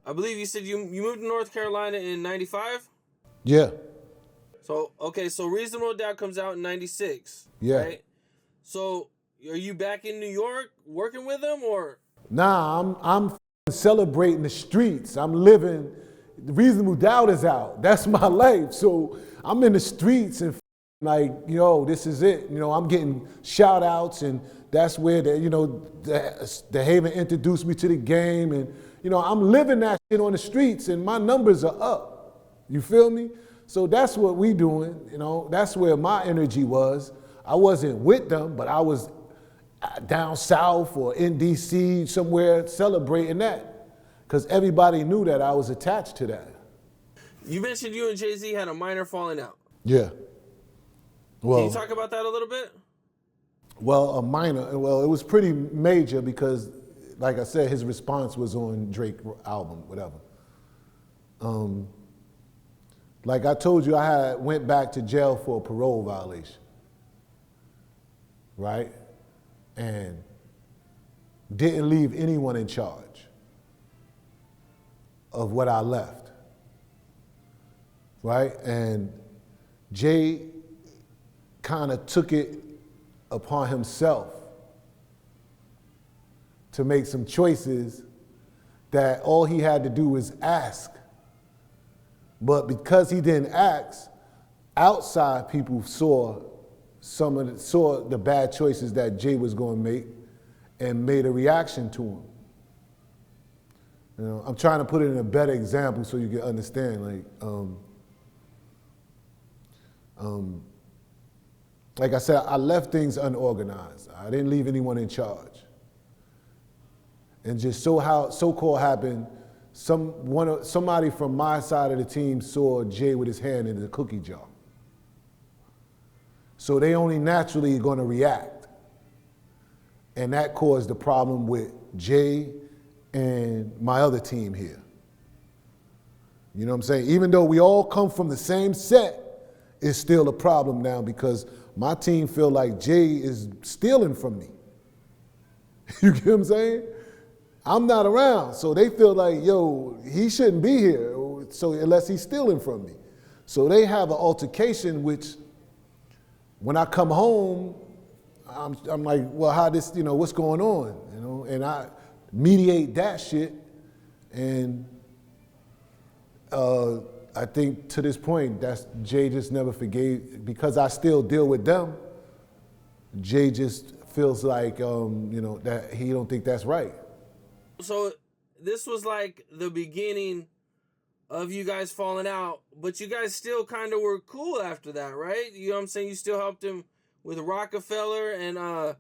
I believe you said you moved to North Carolina in '95. Yeah, So okay, so Reasonable Doubt comes out in '96, yeah. right? So are you back in New York working with them or? Nah, I'm celebrating the streets. I'm living. Reasonable Doubt is out. That's my life. So I'm in the streets and like, this is it. I'm getting shout outs, and that's where the Haven introduced me to the game, and I'm living that shit on the streets, and my numbers are up. You feel me? So that's what we doing. That's where my energy was. I wasn't with them, but I was down south or in DC somewhere celebrating that, because everybody knew that I was attached to that. You mentioned you and Jay-Z had a minor falling out. Yeah. Can you talk about that a little bit? Well, a minor. Well, it was pretty major because, like I said, his response was on Drake album, whatever. Like I told you, I went back to jail for a parole violation, right? And didn't leave anyone in charge of what I left, right? And Jay kind of took it upon himself to make some choices that all he had to do was ask. But because he didn't ask, outside people saw the bad choices that Jay was going to make and made a reaction to him. I'm trying to put it in a better example so you can understand. Like I said, I left things unorganized. I didn't leave anyone in charge. And just so-called happened, somebody from my side of the team saw Jay with his hand in the cookie jar. So they only naturally going to react. And that caused the problem with Jay and my other team here. You know what I'm saying? Even though we all come from the same set, it's still a problem now because my team feel like Jay is stealing from me. You get what I'm saying? I'm not around, so they feel like, yo, he shouldn't be here, so unless he's stealing from me. So they have an altercation, which when I come home, I'm like, well, what's going on? And I mediate that shit, and I think to this point, Jay just never forgave, because I still deal with them. Jay just feels like, that he don't think that's right. So this was like the beginning of you guys falling out, but you guys still kind of were cool after that, right? You know what I'm saying? You still helped him with Rockefeller, and I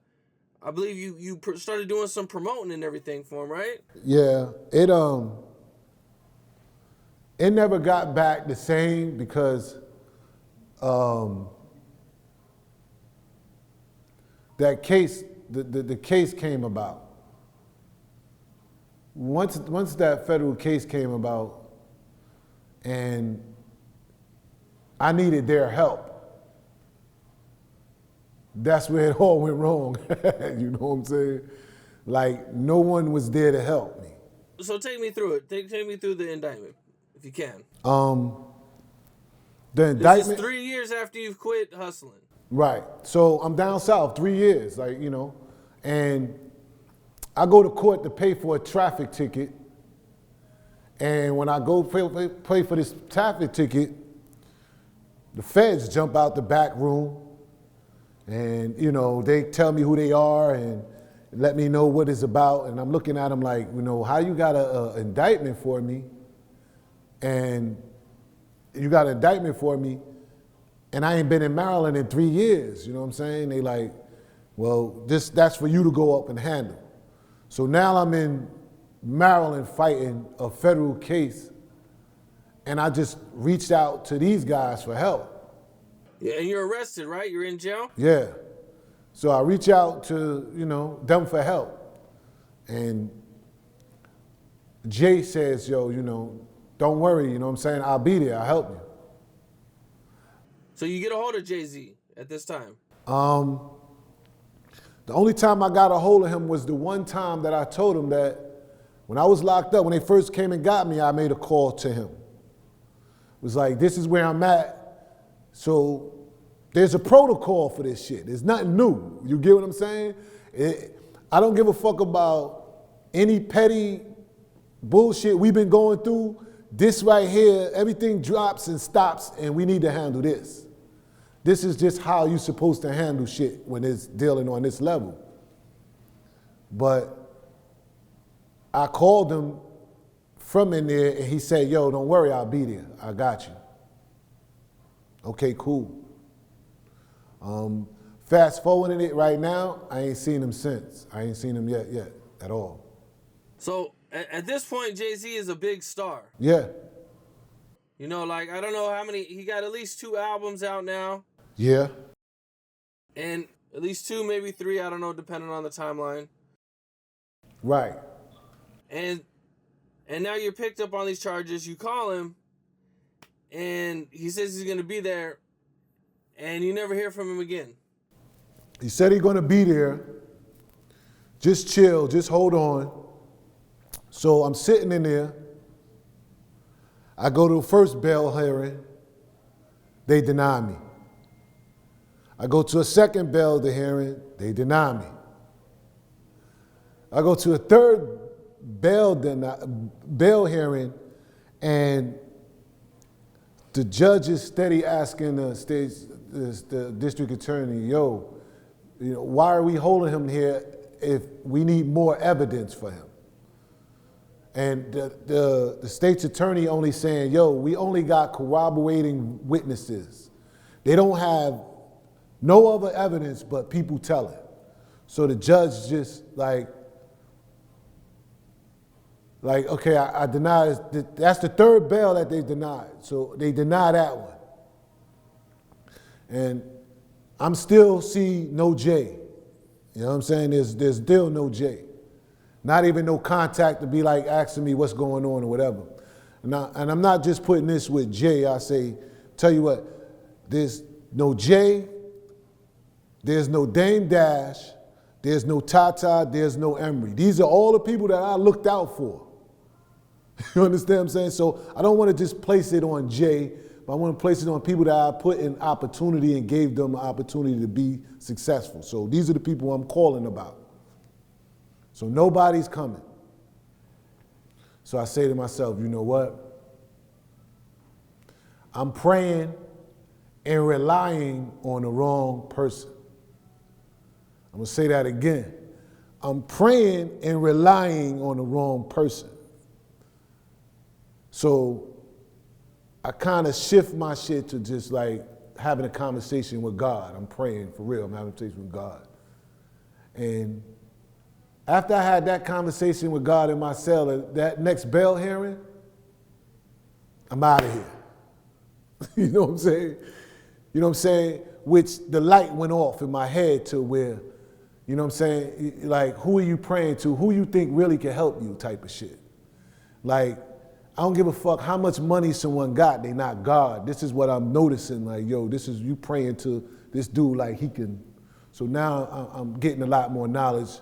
believe you started doing some promoting and everything for him, right? Yeah, it never got back the same because that case, the case came about. Once that federal case came about, and I needed their help, that's where it all went wrong. You know what I'm saying? Like, no one was there to help me. So take me through it. Take me through the indictment, if you can. The indictment. This is 3 years after you've quit hustling. Right. So I'm down south 3 years, and I go to court to pay for a traffic ticket. And when I go pay for this traffic ticket, the feds jump out the back room and, they tell me who they are and let me know what it's about. And I'm looking at them like, how you got an indictment for me? And you got an indictment for me, and I ain't been in Maryland in 3 years. You know what I'm saying? They like, well, that's for you to go up and handle. So now I'm in Maryland fighting a federal case, and I just reached out to these guys for help. Yeah, and you're arrested, right? You're in jail? Yeah. So I reach out to, them for help. And Jay says, yo, don't worry, you know what I'm saying? I'll be there, I'll help you. So you get a hold of Jay-Z at this time? The only time I got a hold of him was the one time that I told him that When I was locked up, when they first came and got me, I made a call to him. It was like, this is where I'm at. So there's a protocol for this shit. There's nothing new. You get what I'm saying? I don't give a fuck about any petty bullshit we've been going through. This right here, everything drops and stops, and we need to handle this. This is just how you're supposed to handle shit when it's dealing on this level. But I called him from in there, and he said, yo, don't worry, I'll be there. I got you. Okay, cool. Fast forwarding it right now, I ain't seen him since. I ain't seen him yet at all. So at this point, Jay-Z is a big star. Yeah. You know, like, I don't know how many, he got at least 2 albums out now. Yeah. And at least 2, maybe 3, I don't know, depending on the timeline. Right. And now you're picked up on these charges. You call him, and he says he's going to be there, and you never hear from him again. He said he's going to be there. Just chill, just hold on. So I'm sitting in there. I go to the first bail hearing. They deny me. I go to a second bail hearing. They deny me. I go to a third bail hearing, and the judge is steady asking the district attorney, yo, you know, why are we holding him here if we need more evidence for him? And the state's attorney only saying, yo, we only got corroborating witnesses. They don't have no other evidence but people telling. So the judge just like, okay, I deny this. That's the third bail that they denied. So they deny that one. And I'm still see no J. You know what I'm saying? There's still no J. Not even no contact to be like asking me what's going on or whatever. And I'm not just putting this with J. I say, tell you what, there's no J, there's no Dame Dash, there's no Tata, there's no Emery. These are all the people that I looked out for. You understand what I'm saying? So I don't want to just place it on Jay, but I want to place it on people that I put in opportunity and gave them an opportunity to be successful. So these are the people I'm calling about. So nobody's coming. So I say to myself, you know what? I'm praying and relying on the wrong person. I'm going to say that again. I'm praying and relying on the wrong person. So I kind of shift my shit to just like having a conversation with God. I'm praying for real. I'm having a conversation with God. And after I had that conversation with God in my cell, that next bail hearing, I'm out of here. You know what I'm saying? You know what I'm saying? Which the light went off in my head to where, you know what I'm saying? Like, who are you praying to? Who you think really can help you type of shit. Like, I don't give a fuck how much money someone got, they not God. This is what I'm noticing, like, yo, this is you praying to this dude like he can. So now I'm getting a lot more knowledge